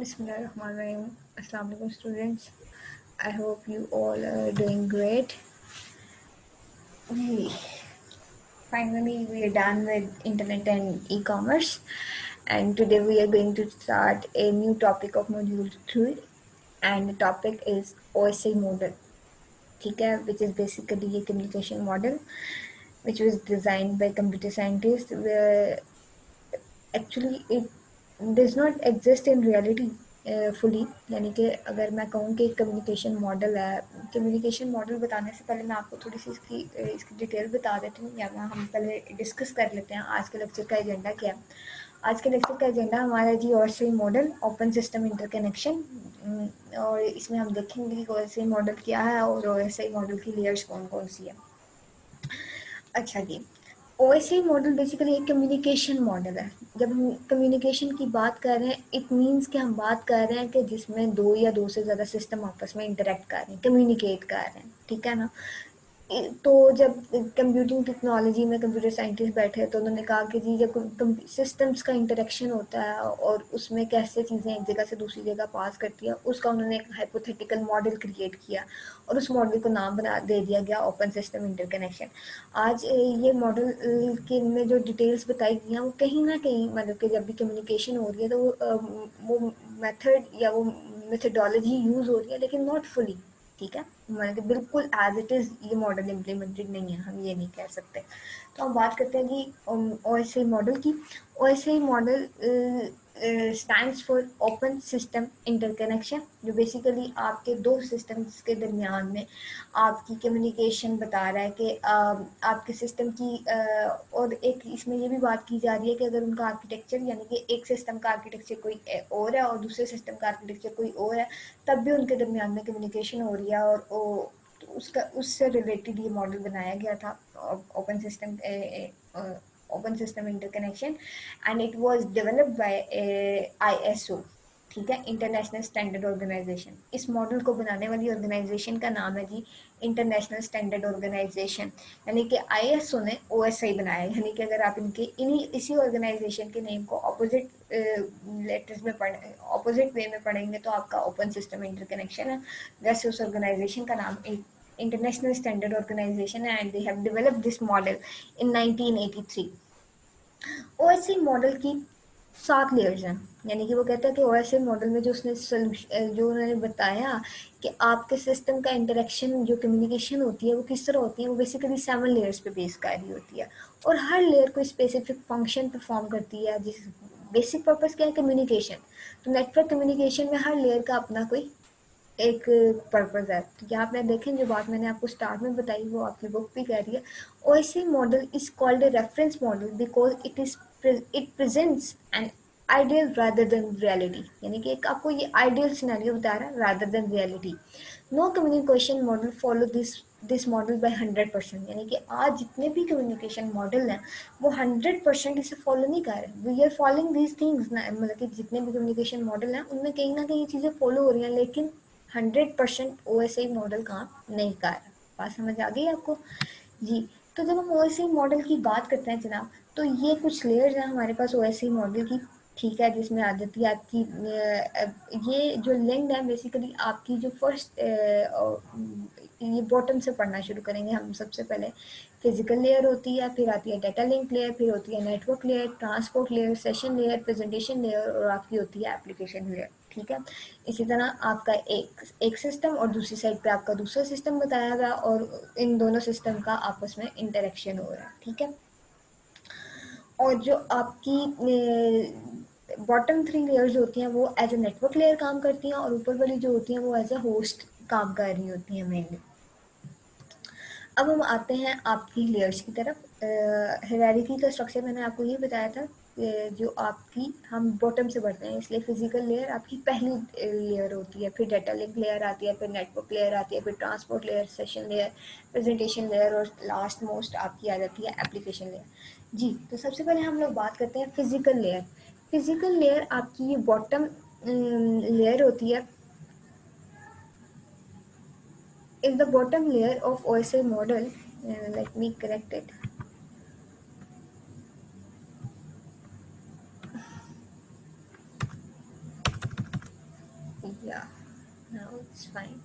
Bismillahirrahmanirrahim. Assalamu alaikum students. I hope you all are doing great. Hey, finally, we are done with internet and e-commerce, and today we are going to start a new topic of module 3, and the topic is OSI model. Okay, which is basically a communication model which was designed by computer scientists, where actually it does not exist in reality fully, यानी कि अगर मैं कहूँ कि communication model है, communication model बताने से पहले मैं आपको थोड़ी सी इसकी डिटेल बता देती हूँ, या हम पहले डिस्कस कर लेते हैं आज के लेक्चर का एजेंडा क्या है। आज के लेक्चर का एजेंडा हमारा जी OSI model, open system interconnection, और इसमें हम देखेंगे कि OSI मॉडल क्या है और OSI मॉडल की लेयर्स कौन कौन सी है। अच्छा जी, OSI मॉडल बेसिकली एक कम्युनिकेशन मॉडल है। जब हम कम्युनिकेशन की बात कर रहे हैं, इट मीन्स कि हम बात कर रहे हैं कि जिसमें दो या दो से ज़्यादा सिस्टम आपस में इंटरेक्ट कर रहे हैं, कम्युनिकेट कर रहे हैं, ठीक है ना। तो जब कंप्यूटिंग टेक्नोलॉजी में कंप्यूटर साइंटिस्ट बैठे तो उन्होंने कहा कि जी जब सिस्टम्स का इंटरेक्शन होता है और उसमें कैसे चीज़ें एक जगह से दूसरी जगह पास करती है, उसका उन्होंने एक हाइपोथेटिकल मॉडल क्रिएट किया और उस मॉडल को नाम दे दिया गया ओपन सिस्टम इंटरकनेक्शन। आज ये मॉडल के में जो डिटेल्स बताई गई हैं वो कहीं ना कहीं, मतलब कि जब भी कम्युनिकेशन हो रही है तो वो मेथड या वो मेथडोलॉजी यूज़ हो रही है, लेकिन नॉट फुली, ठीक है। मतलब कि बिल्कुल एज इट इज़ ये मॉडल इम्प्लीमेंटेड नहीं है, हम ये नहीं कह सकते। तो हम बात करते हैं कि OSI मॉडल की। OSI model stands for open system interconnection, जो बेसिकली आपके दो सिस्टम्स के दरमियान में आपकी कम्युनिकेशन बता रहा है कि आपके सिस्टम की और एक इसमें ये भी बात की जा रही है कि अगर उनका आर्किटेक्चर, यानी कि एक सिस्टम का आर्किटेक्चर कोई और है और दूसरे सिस्टम का आर्किटेक्चर कोई और है, तब भी उनके दरमियान में कम्युनिकेशन हो रही है, और तो उससे रिलेटेड ये मॉडल बनाया गया था open system interconnection, and it was developed by ISO, ठीक है, इंटरनेशनल स्टैंडर्ड ऑर्गेनाइजेशन। इस मॉडल को बनाने वाली ऑर्गेनाइजेशन का नाम है जी इंटरनेशनल स्टैंडर्ड ऑर्गेनाइजेशन, यानी कि ISO ने OSI बनाया। यानी कि अगर आप इसी ऑर्गेनाइजेशन के नेम को ऑपोजिट लेटर्स में ऑपोजिट वे में पढ़ेंगे तो आपका ओपन सिस्टम इंटरकनेक्शन है। वैसे उस ऑर्गेनाइजेशन का नाम इंटरनेशनल स्टैंडर्ड ऑर्गेनाइजेशन है, and they have developed this model in 1983। OSI model की 7 लेयर्स हैं, यानी कि वो कहता है कि OSI मॉडल में जो उन्होंने बताया कि आपके सिस्टम का इंटरेक्शन, जो कम्युनिकेशन होती है वो किस तरह होती है, वो बेसिकली 7 लेयर्स पे बेस कर रही होती है, और हर लेयर कोई स्पेसिफिक फंक्शन परफॉर्म करती है, जिस बेसिक पर्पस क्या है, कम्युनिकेशन। तो नेटवर्क कम्युनिकेशन में हर लेयर का अपना कोई एक पर्पस है। तो यहाँ पे देखें, जो बात मैंने आपको स्टार्ट में बताई वो आपकी बुक भी कह रही है। OSI model is called a reference model because it presents an ideal rather than reality, यानी कि एक आपको ये आइडियल सिनेरियो बता रहा है rather than reality. No communication model follow this model by 100%, यानी कि आज जितने भी कम्युनिकेशन मॉडल हैं वो 100% इसे फॉलो नहीं कर रहे। We are following these things, मतलब कि जितने भी कम्युनिकेशन मॉडल हैं उनमें कहीं ना कहीं ये चीज़ें फॉलो हो रही हैं, लेकिन 100% OSI मॉडल काम नहीं कर रहा। बात समझ आ गई आपको जी। तो जब हम OSI मॉडल की बात करते हैं जनाब, तो ये कुछ लेयर्स हैं हमारे पास OSI मॉडल की, ठीक है, जिसमें आ जाती है आपकी ये जो लिंक्ड है बेसिकली आपकी जो फर्स्ट, ये बॉटम से पढ़ना शुरू करेंगे हम। सबसे पहले फिजिकल लेयर होती है, फिर आती है डाटा लिंक लेयर, फिर होती है network layer, transport layer, session layer, presentation layer, और आपकी होती है एप्लीकेशन लेयर, ठीक है। इसी तरह आपका एक सिस्टम और दूसरी साइड पे आपका दूसरा सिस्टम बताया गया, और इन दोनों सिस्टम का आपस में इंटरेक्शन हो रहा है, ठीक है। और जो आपकी बॉटम 3 लेयर्स होती हैं वो एज ए नेटवर्क लेयर काम करती हैं, और ऊपर वाली जो होती हैं वो एज ए होस्ट काम कर रही होती हैं मेनली। अब हम आते हैं आपकी लेयर्स की तरफ। हायरार्की का स्ट्रक्चर मैंने आपको ये बताया था, जो आपकी हम बॉटम से बढ़ते हैं, इसलिए फिजिकल लेयर आपकी पहली लेयर होती है, फिर डाटा लिंक लेयर आती है, फिर नेटवर्क लेयर आती है, फिर transport layer, session layer, presentation layer, और लास्ट मोस्ट आपकी आ जाती है एप्लीकेशन लेयर जी। तो सबसे पहले हम लोग बात करते हैं फिजिकल लेयर। फिजिकल लेयर आपकी ये बॉटम लेयर होती है, is the bottom layer of OSI model. Let me correct it. Yeah, now it's fine.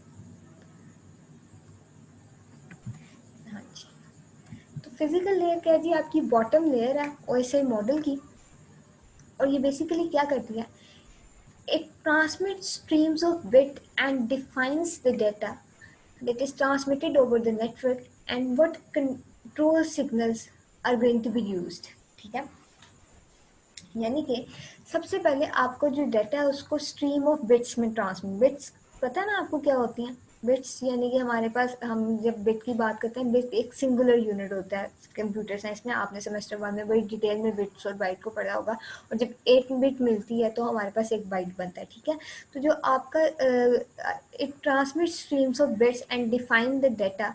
हाँ जी, तो फिजिकल लेयर क्या है जी, आपकी बॉटम लेयर है ओएसआई मॉडल की, और ये बेसिकली क्या करती है, it transmits streams of bit and defines the data that is transmitted over the network and what control signals are going to be used. ठीक है, यानी कि सबसे पहले आपको जो डाटा है उसको स्ट्रीम ऑफ बिट्स में ट्रांसमिट, बिट्स पता है ना आपको क्या होती हैं, बिट्स यानी कि हमारे पास, हम जब बिट की बात करते हैं, बिट एक सिंगुलर यूनिट होता है कंप्यूटर साइंस में, आपने सेमेस्टर 1 में बड़ी डिटेल में बिट्स और बाइट को पढ़ा होगा, और जब एक बिट मिलती है तो हमारे पास एक बाइट बनता है। ठीक है, तो जो आपका it transmit streams of bits and define the data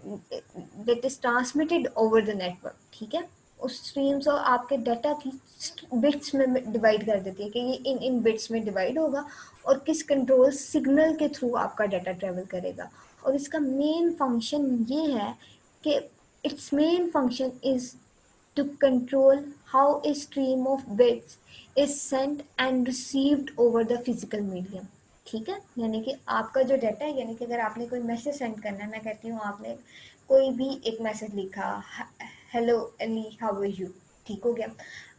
that is transmitted over the network. ठीक है, उस स्ट्रीम्स और आपके डाटा की बिट्स में डिवाइड कर देती है कि ये इन इन बिट्स में डिवाइड होगा और किस कंट्रोल सिग्नल के थ्रू आपका डाटा ट्रेवल करेगा। और इसका मेन फंक्शन ये है कि it's main function is to control how a stream of bits is sent and received over the physical medium। ठीक है, यानी कि आपका जो डाटा है, यानी कि अगर आपने कोई मैसेज सेंड करना है, मैं कहती हूँ आपने कोई भी एक मैसेज लिखा, hello Ali how are you, ठीक हो गया।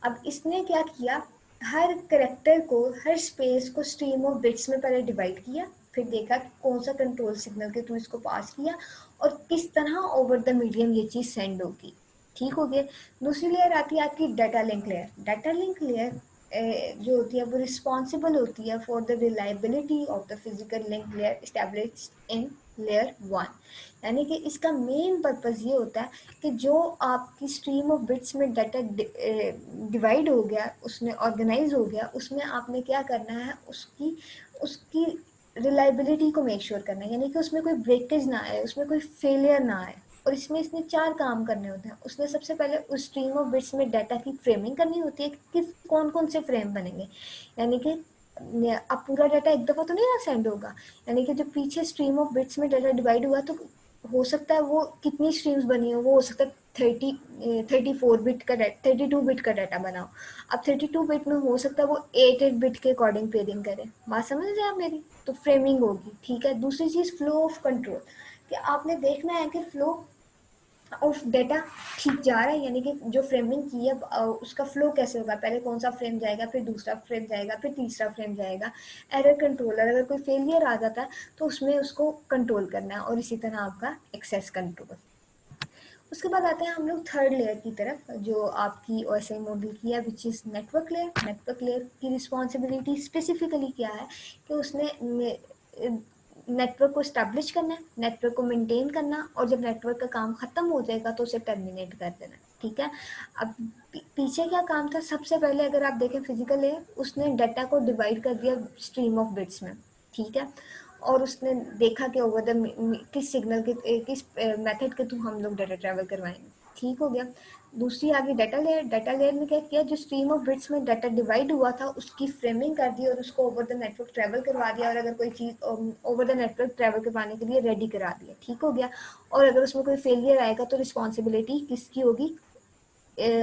अब इसने क्या किया, हर करेक्टर को, हर स्पेस को स्ट्रीम ऑफ बिट्स में पहले डिवाइड किया, फिर देखा कि कौन सा कंट्रोल सिग्नल के थ्रू इसको पास किया और किस तरह ओवर द मीडियम ये चीज़ सेंड होगी। ठीक हो गया। दूसरी लेयर आती है आपकी data link layer. Data link layer जो होती है वो रिस्पॉन्सिबल होती है for the reliability of the physical link layer established in layer 1। यानी कि इसका मेन पर्पज़ ये होता है कि जो आपकी स्ट्रीम ऑफ बिट्स में डाटा डिवाइड हो गया, उसमें ऑर्गेनाइज हो गया, उसमें आपने क्या करना है, उसकी उसकी रिलायबिलिटी को मेक श्योर करना है, यानी कि उसमें कोई ब्रेकेज ना आए, उसमें कोई फेलियर ना आए। और इसमें इसने 4 काम करने होते हैं। उसने सबसे पहले उस स्ट्रीम ऑफ बिट्स में डाटा की फ्रेमिंग करनी होती है कि किस कौन-कौन से फ्रेम बनेंगे। यानी कि अब पूरा डाटा एक दफ़ा तो नहीं ना सेंड होगा, यानी कि जो पीछे स्ट्रीम ऑफ बिट्स में डाटा डिवाइड हुआ तो हो सकता है वो कितनी स्ट्रीम्स बनी हो, वो हो सकता है 34 बिट का 32 बिट का डाटा बनाओ। अब 32 बिट में हो सकता है वो 8 बिट के अकॉर्डिंग पेयरिंग करे। बात समझ रहे हैं आप मेरी? तो फ्रेमिंग होगी। ठीक है, दूसरी चीज़ फ्लो ऑफ कंट्रोल, कि आपने देखना है कि फ्लो ऑफ डेटा ठीक जा रहा है, यानी कि जो फ्रेमिंग की है उसका फ्लो कैसे होगा, पहले कौन सा फ्रेम जाएगा, फिर दूसरा फ्रेम जाएगा, फिर तीसरा फ्रेम जाएगा। एरर कंट्रोलर, अगर कोई फेलियर आ जाता है तो उसमें उसको कंट्रोल करना है, और इसी तरह आपका एक्सेस कंट्रोल। उसके बाद आते हैं हम लोग थर्ड लेयर की तरफ, जो आपकी ओएसआई मॉडल की है, which is network layer. Network layer की रिस्पॉन्सिबिलिटी स्पेसिफिकली क्या है कि उसने नेटवर्क को स्टैब्लिश करना है, नेटवर्क को मेंटेन करना, और जब नेटवर्क का काम ख़त्म हो जाएगा तो उसे टर्मिनेट कर देना। ठीक है, अब पीछे क्या काम था, सबसे पहले अगर आप देखें फिजिकल लेयर, उसने डाटा को डिवाइड कर दिया स्ट्रीम ऑफ बिट्स में। ठीक है, और उसने देखा कि ओवर द किस सिग्नल के किस मेथड के थ्रू हम लोग डाटा ट्रैवल करवाएंगे। ठीक हो गया। दूसरी आ गई डाटा लेयर। डाटा लेयर में क्या किया, जो स्ट्रीम ऑफ बिट्स में डाटा डिवाइड हुआ था उसकी फ्रेमिंग कर दी और उसको ओवर द नेटवर्क ट्रैवल करवा दिया, और अगर कोई चीज़ ओवर द नेटवर्क ट्रैवल करवाने के लिए रेडी करा दिया। ठीक हो गया। और अगर उसमें कोई फेलियर आएगा तो रिस्पॉन्सिबिलिटी किसकी होगी,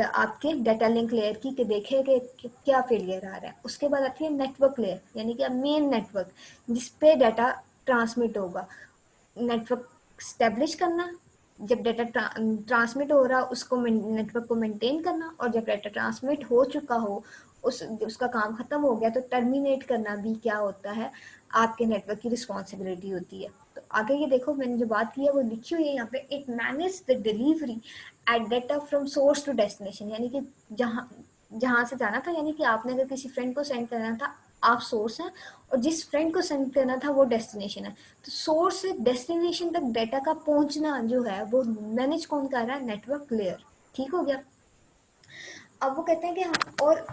आपके डाटा लिंक लेयर की, कि देखें कि क्या फेलियर आ रहा है। उसके बाद आती है नेटवर्क लेयर, यानी कि मेन नेटवर्क जिस पे डाटा ट्रांसमिट होगा। नेटवर्क स्टैब्लिश करना, जब डाटा ट्रांसमिट हो रहा उसको नेटवर्क को मेंटेन करना, और जब डाटा ट्रांसमिट हो चुका हो, उसका काम खत्म हो गया तो टर्मिनेट करना भी क्या होता है, आपके नेटवर्क की रिस्पॉन्सिबिलिटी होती है। तो आगे ये देखो, मैंने जो बात की है वो लिखी हुई है यहाँ पे, it manage the delivery at data from source to destination, यानी कि जहाँ जहाँ से जाना था, यानी कि आपने अगर किसी फ्रेंड को सेंड करना था, आप सोर्स हैं, और जिस फ्रेंड को सेंड करना था वो डेस्टिनेशन है। तो सोर्स से डेस्टिनेशन तक डाटा का पहुंचना जो है वो मैनेज कौन कर रहा है, नेटवर्क लेयर। ठीक हो गया। अब वो कहते हैं कि हाँ, और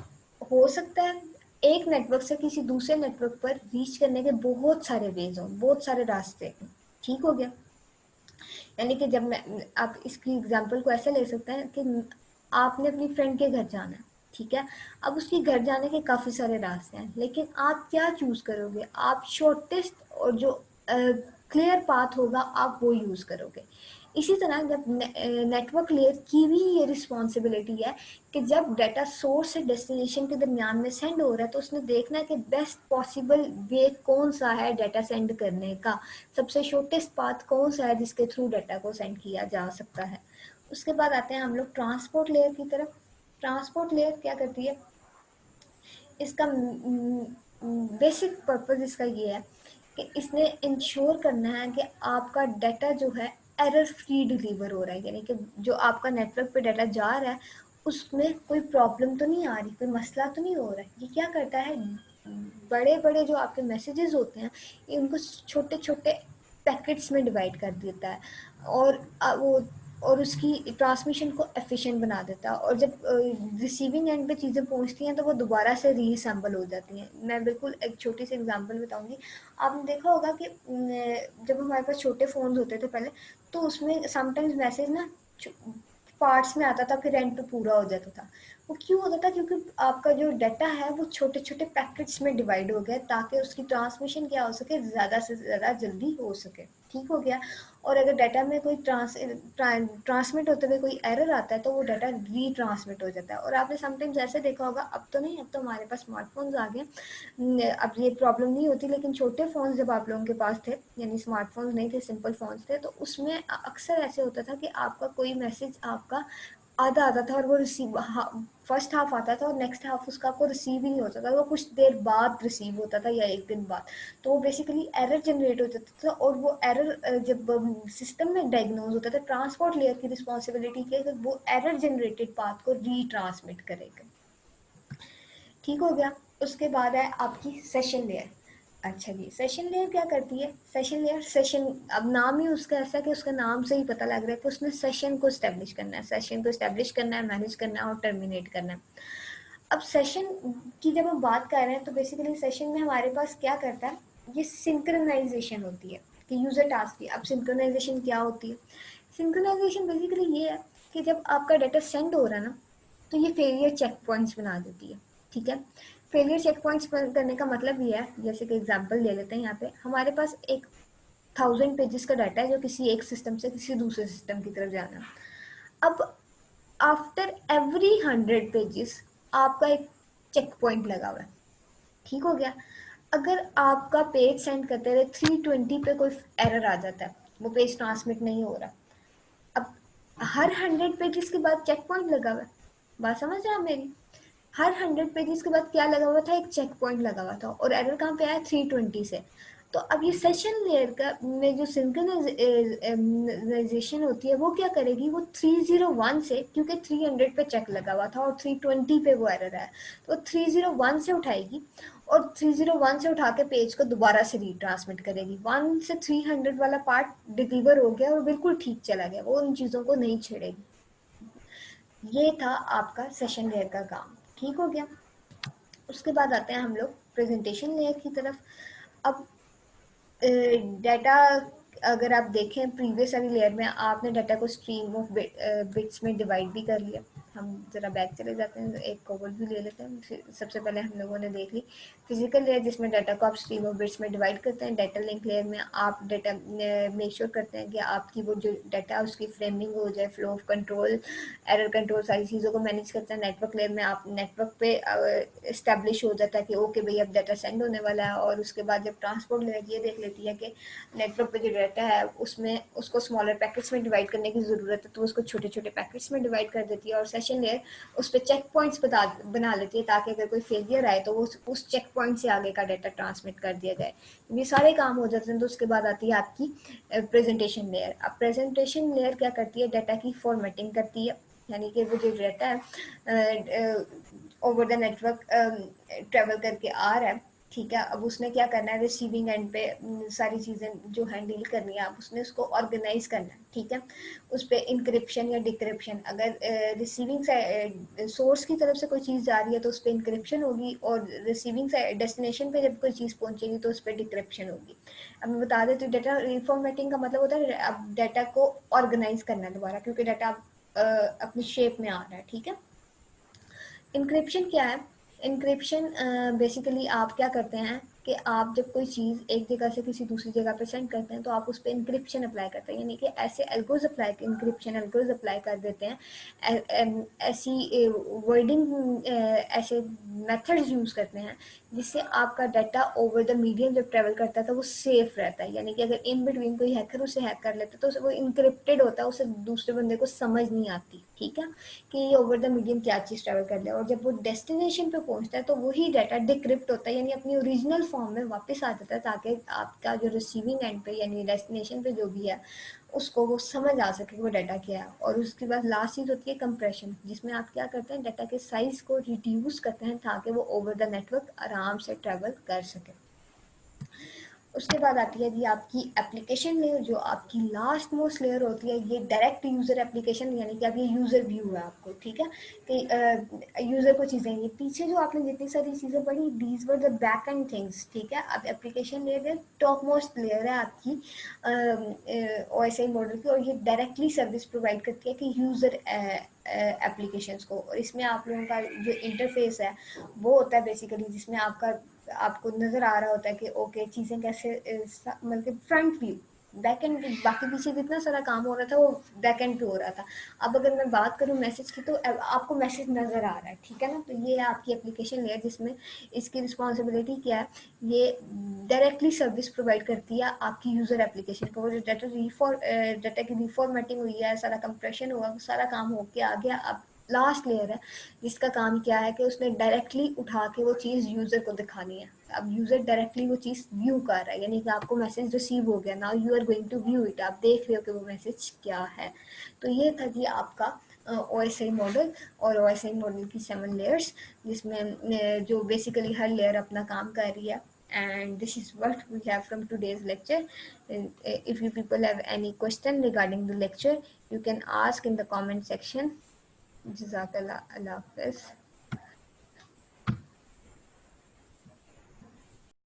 हो सकता है एक नेटवर्क से किसी दूसरे नेटवर्क पर रीच करने के बहुत सारे वेज हों, बहुत सारे रास्ते। ठीक हो गया। यानी कि जब मैं, आप इसकी एग्जांपल को ऐसे ले सकते हैं कि आपने अपनी फ्रेंड के घर जाना है। ठीक है, अब उसके घर जाने के काफ़ी सारे रास्ते हैं, लेकिन आप क्या चूज़ करोगे, आप शॉर्टेस्ट और जो क्लियर पाथ होगा आप वो यूज़ करोगे। इसी तरह जब नेटवर्क लेयर की भी ये रिस्पॉन्सिबिलिटी है कि जब डाटा सोर्स से डेस्टिनेशन के दरमियान में सेंड हो रहा है तो उसने देखना है कि बेस्ट पॉसिबल वे कौन सा है डाटा सेंड करने का, सबसे शॉर्टेस्ट पाथ कौन सा है जिसके थ्रू डाटा को सेंड किया जा सकता है। उसके बाद आते हैं हम लोग ट्रांसपोर्ट लेयर की तरफ। ट्रांसपोर्ट लेयर क्या करती है, इसका बेसिक पर्पस इसका ये है कि इसने इंश्योर करना है कि आपका डाटा जो है एरर फ्री डिलीवर हो रहा है, यानी कि जो आपका नेटवर्क पे डाटा जा रहा है उसमें कोई प्रॉब्लम तो नहीं आ रही, कोई मसला तो नहीं हो रहा है। ये क्या करता है, बड़े बड़े जो आपके मैसेजेस होते हैं ये उनको छोटे छोटे पैकेट्स में डिवाइड कर देता है और वो और उसकी ट्रांसमिशन को एफिशिएंट बना देता है, और जब रिसीविंग एंड पे चीज़ें पहुंचती हैं तो वो दोबारा से रीअसेंबल हो जाती हैं। मैं बिल्कुल एक छोटी सी एग्जांपल बताऊंगी। आपने देखा होगा कि जब हमारे पास छोटे फ़ोन होते थे पहले, तो उसमें समटाइम्स मैसेज ना पार्ट्स में आता था, फिर एंड पे पूरा हो जाता था। वो क्यों होता था, क्योंकि आपका जो डाटा है वो छोटे छोटे पैकेट्स में डिवाइड हो गया ताकि उसकी ट्रांसमिशन क्या हो सके, ज़्यादा से ज़्यादा जल्दी हो सके। ठीक हो गया। और अगर डाटा में कोई ट्रांसमिट होते हुए कोई एरर आता है तो वो डाटा रीट्रांसमिट हो जाता है। और आपने समटाइम्स ऐसे देखा होगा, अब तो नहीं, अब तो हमारे पास स्मार्टफोन्स आ गए, अब ये प्रॉब्लम नहीं होती, लेकिन छोटे फ़ोन्स जब आप लोगों के पास थे, यानी स्मार्टफोन्स नहीं थे, सिंपल फ़ोन्स थे, तो उसमें अक्सर ऐसे होता था कि आपका कोई मैसेज आपका आधा आता था और वो रिसीव फर्स्ट हाफ आता था और नेक्स्ट हाफ उसका आपको रिसीव ही नहीं होता था, वो कुछ देर बाद रिसीव होता था या एक दिन बाद। तो वो बेसिकली एरर जनरेट हो जाता था, और वो एरर जब सिस्टम में डायग्नोज होता था, ट्रांसपोर्ट लेयर की रिस्पॉन्सिबिलिटी की है वो एरर जनरेटेड पाथ को रीट्रांसमिट करेगा। ठीक हो गया। उसके बाद है आपकी सेशन लेयर। अच्छा जी, सेशन लेयर क्या करती है, सेशन लेयर सेशन, अब नाम ही उसका ऐसा है कि उसका नाम से ही पता लग रहा है कि उसने सेशन को स्टैब्लिश करना है, सेशन को स्टैब्लिश करना है, मैनेज करना है और टर्मिनेट करना है। अब सेशन की जब हम बात कर रहे हैं तो बेसिकली सेशन में हमारे पास क्या करता है, ये सिंक्रोनाइजेशन होती है कि यूजर टास्क की। अब सिंक्रोनाइजेशन क्या होती है, सिंक्रोनाइजेशन बेसिकली ये है कि जब आपका डाटा सेंड हो रहा है ना, तो ये फेलियर चेक पॉइंट्स बना देती है। ठीक है, फेलियर चेक पॉइंट्स करने का मतलब ये है, जैसे कि एग्जांपल ले लेते हैं, यहाँ पे हमारे पास एक 1000 पेजेस का डाटा है जो किसी एक सिस्टम से किसी दूसरे सिस्टम की तरफ जाना है। अब आफ्टर एवरी 100 पेजेस आपका एक चेक पॉइंट लगा हुआ है। ठीक हो गया। अगर आपका पेज सेंड करते हुए 320 पे कोई एरर आ जाता है, वो पेज ट्रांसमिट नहीं हो रहा, अब हर 100 पेजेस के बाद चेक पॉइंट लगा हुआ है, बात समझ रहे हैं आप मेरी। हर 100 पेजेस के बाद क्या लगा हुआ था, एक चेक पॉइंट लगा हुआ था, और एरर कहाँ पे आया, 320 से। तो अब ये सेशन लेयर का में जो सिंक्रोनाइजेशन होती है वो क्या करेगी, वो 301 से, क्योंकि 300 पे चेक लगा हुआ था और 320 पे वो एरर आया, तो 301 से उठाएगी और 301 से उठा के पेज को दोबारा से रीट्रांसमिट करेगी। 1 से 300 वाला पार्ट डिलीवर हो गया और बिल्कुल ठीक चला गया, वो उन चीज़ों को नहीं छेड़ेगी। ये था आपका सेशन लेयर का काम। ठीक हो गया। उसके बाद आते हैं हम लोग प्रेजेंटेशन लेयर की तरफ। अब डाटा, अगर आप देखें प्रीवियस वाली लेयर में आपने डाटा को स्ट्रीम ऑफ बिट्स में डिवाइड भी कर लिया। हम ज़रा बैक चले जाते हैं, एक कोवल भी ले लेते हैं। सबसे पहले हम लोगों ने देख ली फिजिकल लेयर, जिसमें डाटा को आप स्ट्रीम ऑफ बिट्स में डिवाइड करते हैं। डाटा लिंक लेयर में आप डाटा मेक श्योर करते हैं कि आपकी वो जो डाटा है उसकी फ्रेमिंग हो जाए, flow of control, error control, सारी चीज़ों को मैनेज करते हैं। नेटवर्क लेयर में आप नेटवर्क पे इस्टेब्लिश हो जाता है कि ओके भाई अब डाटा सेंड होने वाला है। और उसके बाद जब ट्रांसपोर्ट लेयर ये देख लेती है कि नेटवर्क पे जो डाटा है उसमें उसको स्मॉलर पैकेट्स में डिवाइड करने की ज़रूरत है, तो उसको छोटे छोटे पैकेट्स में डिवाइड कर देती है। और सेशन लेयर उस पर चेक पॉइंट्स बना लेती है ताकि अगर कोई फेलियर आए तो वो उस चेक पॉइंट से आगे का डाटा ट्रांसमिट कर दिया जाए। ये सारे काम हो जाते हैं। तो उसके बाद आती है आपकी प्रेजेंटेशन लेयर। अब प्रेजेंटेशन लेयर क्या करती है, डाटा की फॉर्मेटिंग करती है, यानी कि वो जो डाटा है ओवर द नेटवर्क ट्रेवल करके आ रहा है। ठीक है, अब उसने क्या करना है, रिसीविंग एंड पे सारी चीज़ें जो है डील करनी है, अब उसने उसको ऑर्गेनाइज करना है। ठीक है, उस पर इंक्रिप्शन या डिक्रिप्शन, अगर रिसीविंग सोर्स की तरफ से कोई चीज़ जा रही है तो उस पर इंक्रिप्शन होगी, और रिसीविंग डेस्टिनेशन पे जब कोई चीज़ पहुंचेगी तो उस पर डिक्रिप्शन होगी। अब मैं बता देती हूँ, डाटा रिफॉर्मेटिंग का मतलब होता है अब डाटा को ऑर्गेनाइज करना है दोबारा, क्योंकि डाटा अपनी शेप में आ रहा है। ठीक है, इंक्रिप्शन क्या है, इंक्रिप्शन बेसिकली आप क्या करते हैं, कि आप जब कोई चीज़ एक जगह से किसी दूसरी जगह पे सेंड करते हैं तो आप उस पर इंक्रिप्शन अप्लाई करते हैं, यानी कि ऐसे algos apply encryption algos apply कर देते हैं, ऐसी वर्डिंग ऐसे मेथड्स यूज़ करते हैं जिससे आपका डाटा ओवर द मीडियम जब ट्रेवल करता है तो वो सेफ रहता है। यानी कि अगर इन बिटवीन कोई हैकर उसे हैक कर लेता है तो वो इंक्रिप्टेड होता है, उसे दूसरे बंदे को समझ नहीं आती, ठीक है, कि ये ओवर द मीडियम क्या चीज़ ट्रैवल कर ले। और जब वो डेस्टिनेशन पे पहुंचता है तो वही डाटा डिक्रिप्ट होता है, यानी अपनी ओरिजिनल फॉर्म में वापस आ जाता है, ताकि आपका जो रिसीविंग एंड पे यानी डेस्टिनेशन पे जो भी है उसको वो समझ आ सके कि वो डाटा क्या है। और उसके बाद लास्ट चीज़ होती है कंप्रेशन, जिसमें आप क्या करते हैं, डाटा के साइज़ को रिड्यूस करते हैं ताकि वो ओवर द नेटवर्क आराम से ट्रैवल कर सके। उसके बाद आती है जी आपकी एप्लीकेशन लेयर, जो आपकी लास्ट मोस्ट लेयर होती है। ये डायरेक्ट यूज़र एप्लीकेशन, यानी कि अब ये यूज़र व्यू है आपको, ठीक है, कि यूज़र को चीज़ें, ये पीछे जो आपने जितनी सारी चीज़ें पढ़ी these were the back and things, ठीक है। अब application layer top most layer है आपकी OSI मॉडल की, और ये डायरेक्टली सर्विस प्रोवाइड करती है कि यूज़र एप्लीकेशंस को। और इसमें आप लोगों का जो इंटरफेस है वो होता है बेसिकली, जिसमें आपको नज़र आ रहा होता है कि ओके चीज़ें कैसे, मतलब फ्रंट व्यू, बैक एंड, बाकी पीछे जितना सारा काम हो रहा था वो बैक एंड पे हो रहा था। अब अगर मैं बात करूँ मैसेज की तो आपको मैसेज नज़र आ रहा है, ठीक है ना। तो ये है आपकी एप्लीकेशन लेयर, जिसमें इसकी रिस्पॉन्सिबिलिटी क्या है, ये डायरेक्टली सर्विस प्रोवाइड करती है आपकी यूज़र एप्लीकेशन को। वो जो डाटा की रिफॉर्मेटिंग हुई है, सारा कंप्रेशन हुआ, सारा काम हो के आ गया। अब लास्ट लेयर है जिसका काम क्या है कि उसने डायरेक्टली उठा के वो चीज़ यूज़र को दिखानी है। अब यूज़र डायरेक्टली वो चीज़ व्यू कर रहा है, यानी कि आपको मैसेज रिसीव हो गया, now you are going to view it, आप देख रहे हो कि वो मैसेज क्या है। तो ये था जी आपका OSI मॉडल और OSI मॉडल की 7 लेयर्स, जिसमें जो बेसिकली हर लेयर अपना काम कर रही है। And this is what we have from today's lecture. If you people have any question regarding the lecture, you can ask in the comment section. Jazakallah, Allah Hafiz.